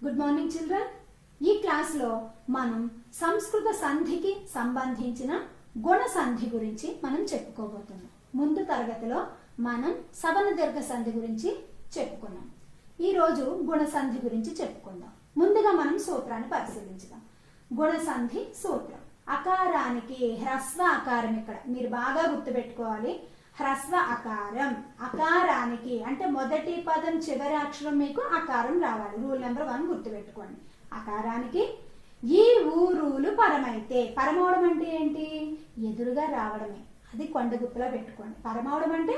Good morning children. ఈ క్లాస్లో మనం సంస్కృత సంధికి సంబంధించిన గుణ సంధి గురించి మనం చెప్పుకోబోతున్నాం. ముందు తరగతిలో మనం సవర్ణ దీర్ఘ సంధి గురించి చెప్పుకున్నాం. ఈరోజు గుణ సంధి గురించి చెప్పుకుందాం. ముందుగా మనం సూత్రాన్ని పరిశీలించుదాం. గుణ సంధి సూత్రం. అకారానికి హ్రస్వ అకారం, ఇక్కడ మీరు బాగా గుర్తుపెట్టుకోవాలి. హ్రస్వ అకారం, అకారానికి అంటే మొదటి పదం చివరి అక్షరం మీకు అకారం రావాలి. రూల్ నెంబర్ 1 గుర్తుపెట్టుకోండి. అకారానికి ఈ ఊరులు పరమైతే, పరమవడం అంటే ఏంటి? ఎదురుగా రావడమే. అది కొండ గుర్తులో పెట్టుకోండి. పరమవడం అంటే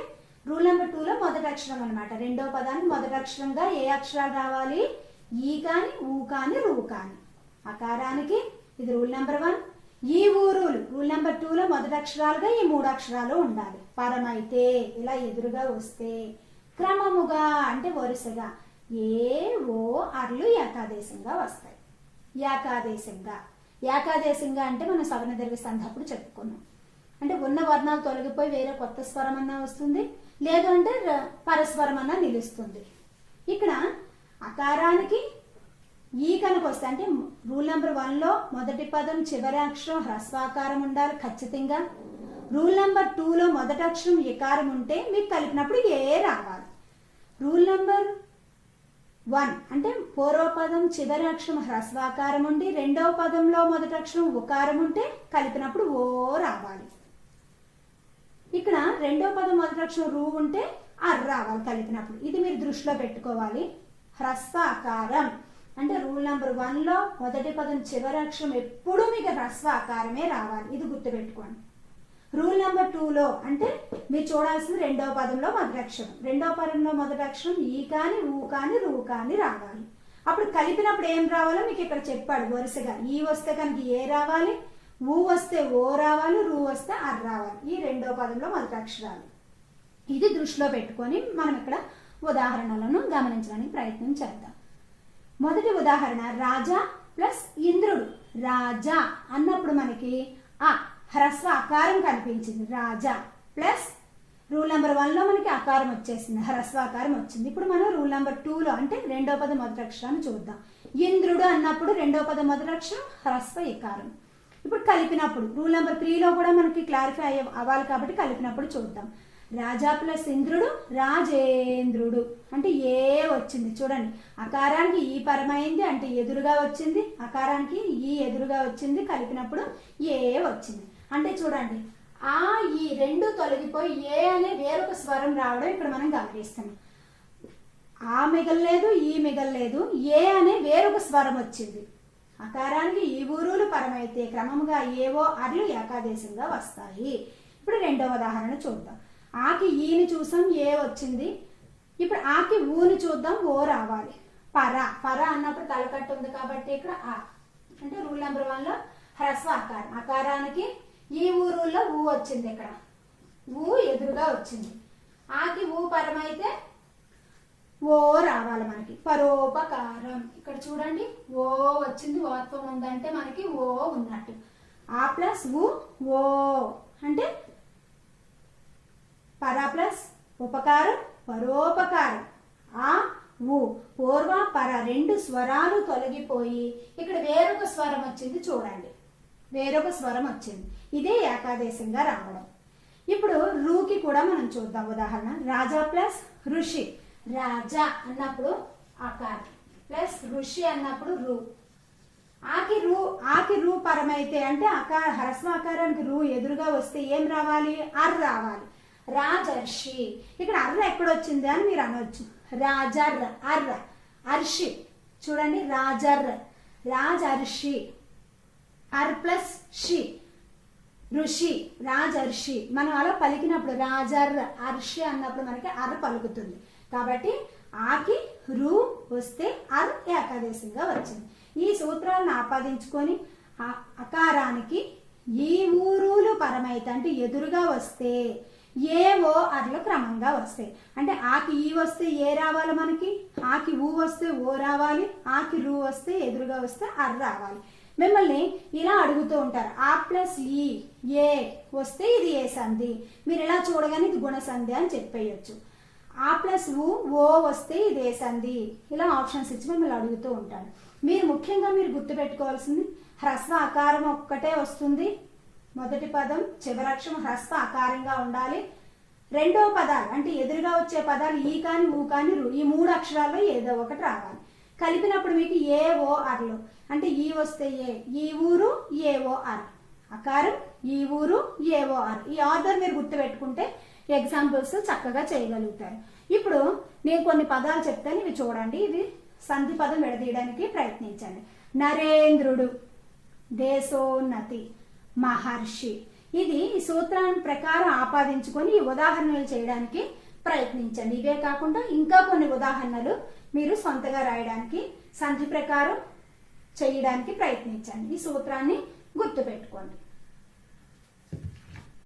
రూల్ నెంబర్ 2లో మొదటి అక్షరం అనమాట. రెండో పదానికి మొదటి అక్షరంగా ఏ అక్షరాలు రావాలి? ఈ కాని, ఊ కాని, రూ కాని. అకారానికి ఇది రూల్ నెంబర్ 1. ఈ ఊరులు రూల్ నెంబర్ 2లో మొదటి అక్షరాలుగా ఈ 3 అక్షరాలు ఉండాలి. పరమైతే ఇలా ఎదురుగా వస్తే, క్రమముగా అంటే వరుసగా ఏ ఓ అర్లు ఏకాదేశంగా వస్తాయి. ఏకాదేశంగా అంటే మనం సవర్ణ దీర్ఘ సంధి అప్పుడు చెప్పుకున్నాం. అంటే ఉన్న వర్ణాలు తొలగిపోయి వేరే కొత్త స్వరం అన్నా వస్తుంది, లేదు అంటే పరస్వరం అన్నా నిలుస్తుంది. ఇక్కడ అకారానికి ఈ కనుక వస్తే, అంటే రూల్ నెంబర్ 1లో మొదటి పదం చివరి అక్షరం హ్రస్వాకారం ఉండాలి ఖచ్చితంగా. రూల్ నెంబర్ 2లో మొదటి అక్షరం ఇకారం ఉంటే మీకు కలిపినప్పుడు ఏ రావాలి. రూల్ నెంబర్ 1 అంటే పూర్వపదం చివరి అక్షరం హ్రస్వాకారం ఉండి రెండవ పదంలో మొదటి అక్షరం ఉకారం ఉంటే కలిపినప్పుడు ఓ రావాలి. ఇక్కడ రెండవ పదం మొదటి అక్షరం రూ ఉంటే అర్ రావాలి కలిపినప్పుడు. ఇది మీరు దృష్టిలో పెట్టుకోవాలి. హ్రస్వాకారం అంటే రూల్ నెంబర్ 1లో మొదటి పదం చివరి అక్షరం ఎప్పుడు మీకు హ్రస్వ ఆకారమే రావాలి. ఇది గుర్తుపెట్టుకోండి. రూల్ నెంబర్ 2లో అంటే మీరు చూడాల్సింది రెండవ పదంలో మొదటి అక్షరం. రెండవ పదంలో మొదటి అక్షరం ఈ కాని, ఊ కాని, రూ కాని రావాలి. అప్పుడు కలిపినప్పుడు ఏం రావాలో మీకు ఇక్కడ చెప్పాడు వరుసగా. ఈ వస్తే కనుక ఏ రావాలి, ఊ వస్తే ఓ రావాలి, రూ వస్తే అర్ రావాలి. ఈ రెండవ పదంలో మొదటి అక్షరాలు. ఇది దృష్టిలో పెట్టుకొని మనం ఇక్కడ ఉదాహరణలను గమనించడానికి ప్రయత్నం చేద్దాం. మొదటి ఉదాహరణ రాజా ప్లస్ ఇంద్రుడు. రాజా అన్నప్పుడు మనకి ఆ హ్రస్వ అకారం కనిపించింది. రాజా ప్లస్ రూల్ నెంబర్ 1లో మనకి అకారం వచ్చేసింది, హ్రస్వ అకారం వచ్చింది. ఇప్పుడు మనం రూల్ నెంబర్ 2లో అంటే రెండో పదం మొదటి అక్షరాన్ని చూద్దాం. ఇంద్రుడు అన్నప్పుడు రెండో పదం మొదటి అక్షరం హ్రస్వ ఇకారం. ఇప్పుడు కలిపినప్పుడు రూల్ నెంబర్ 3లో కూడా మనకి క్లారిఫై అవ్వాలి కాబట్టి కలిపినప్పుడు చూద్దాం. రాజా ప్లస్ ఇంద్రుడు రాజేంద్రుడు అంటే ఏ వచ్చింది. చూడండి, అకారానికి ఈ పరమైంది అంటే ఎదురుగా వచ్చింది, అకారానికి ఈ ఎదురుగా వచ్చింది, కలిపినప్పుడు ఏ వచ్చింది. అంటే చూడండి, ఆ ఈ రెండు తొలగిపోయి ఏ అనే వేరొక స్వరం రావడం ఇక్కడ మనం గమనిస్తున్నాం. ఆ మిగలలేదు, ఈ మిగలలేదు, ఏ అనే వేరొక స్వరం వచ్చింది. అకారానికి ఈ ఊరులు పరమైతే క్రమముగా ఏవో అర్లు ఏకాదేశంగా వస్తాయి. ఇప్పుడు రెండవ ఉదాహరణ చూద్దాం. ఆకి ఈని చూసాం, ఏ వచ్చింది. ఇప్పుడు ఆకి ఊని చూద్దాం, ఓ రావాలి. పర అన్నప్పుడు తలకట్టు ఉంది కాబట్టి ఇక్కడ ఆ అంటే రూల్ నెంబర్ 1లో హ్రస్వ అకారం. అకారానికి ఈ ఊరుల్లో ఊ వచ్చింది, ఇక్కడ ఊ ఎదురుగా వచ్చింది. ఆకి ఊ పరమైతే ఓ రావాలి మనకి. పరోపకారం ఇక్కడ చూడండి, ఓ వచ్చింది, ఓత్వం ఉందంటే మనకి ఓ ఉన్నట్టు. ఆ ప్లస్ ఊ ఓ అంటే పర ప్లస్ ఉపకారం పరోపకారం. ఆ ఊ పూర్వ పర రెండు స్వరాలు తొలగిపోయి ఇక్కడ వేరొక స్వరం వచ్చింది. చూడండి, వేరొక స్వరం వచ్చింది. ఇదే ఏకాదేశంగా రావడం. ఇప్పుడు రూకి కూడా మనం చూద్దాం ఉదాహరణ. రాజా ప్లస్ ఋషి. రాజా అన్నప్పుడు అకారం ప్లస్ ఋషి అన్నప్పుడు రూ. ఆకి రూ పరమైతే అంటే హ్రస్వ ఆకారానికి రూ ఎదురుగా వస్తే ఏం రావాలి? అర్ రావాలి. రాజర్షి. ఇక్కడ అర్ర ఎక్కడొచ్చింది అని మీరు అనవచ్చు. రాజర్ర అర్ర అర్షి. చూడండి, రాజర్ర రాజర్షి. అర్ ప్లస్ షి ఋషి రాజర్షి. మనం అలా పలికినప్పుడు రాజర్ర అర్షి అన్నప్పుడు మనకి అర్ పలుకుతుంది. కాబట్టి ఆకి రూ వస్తే అర్ ఏకాదేశంగా వచ్చింది. ఈ సూత్రాలను ఆపాదించుకొని అకారానికి ఈ ఊరులు పరమైతే అంటే ఎదురుగా వస్తే ఏవో అర్లు క్రమంగా వస్తాయి. అంటే ఆకి ఈ వస్తే ఏ రావాలి మనకి, ఆకి ఊ వస్తే ఓ రావాలి, ఆకి రూ వస్తే ఎదురుగా వస్తే అర్ రావాలి. మిమ్మల్ని ఇలా అడుగుతూ ఉంటారు. ఆ ప్లస్ ఈ ఏ వస్తే ఇది ఏ సంధి. మీరు ఇలా చూడగానే ఇది గుణ సంధి అని చెప్పేయచ్చు. ఆ ప్లస్ ఓ వస్తే ఇదే సంధి. ఇలా ఆప్షన్స్ ఇచ్చి మిమ్మల్ని అడుగుతూ ఉంటాడు. మీరు ముఖ్యంగా గుర్తుపెట్టుకోవాల్సింది హ్రస్వ అకారం ఒక్కటే వస్తుంది. మొదటి పదం చివరి అక్షరం హ్రస్వ అకారంగా ఉండాలి. రెండో పదాలు అంటే ఎదురుగా వచ్చే పదాలు ఈ కాని ఊ కాని రు, ఈ 3 అక్షరాల్లో ఏదో ఒకటి రావాలి. కలిపినప్పుడు మీకు ఏ ఓ అర్లు అంటే ఈ వస్తే ఈ ఊరు ఏ ఓ అర్, అకారం ఈ ఊరు ఏ ఓ అర్. ఈ ఆర్డర్ మీరు గుర్తుపెట్టుకుంటే ఎగ్జాంపుల్స్ చక్కగా చేయగలుగుతారు. ఇప్పుడు నేను కొన్ని పదాలు చెప్తాను, ఇవి చూడండి. ఇది సంధి పదం విడదీయడానికి ప్రయత్నించండి. నరేంద్రుడు, దేశోన్నతి, మహర్షి. ఇది ఈ సూత్రాన్ని ప్రకారం ఆపాదించుకొని ఈ ఉదాహరణలు చేయడానికి ప్రయత్నించండి. ఇవే కాకుండా ఇంకా కొన్ని ఉదాహరణలు మీరు సొంతగా రాయడానికి సంధి ప్రకారం చేయడానికి ప్రయత్నించండి. ఈ సూత్రాన్ని గుర్తుపెట్టుకోండి.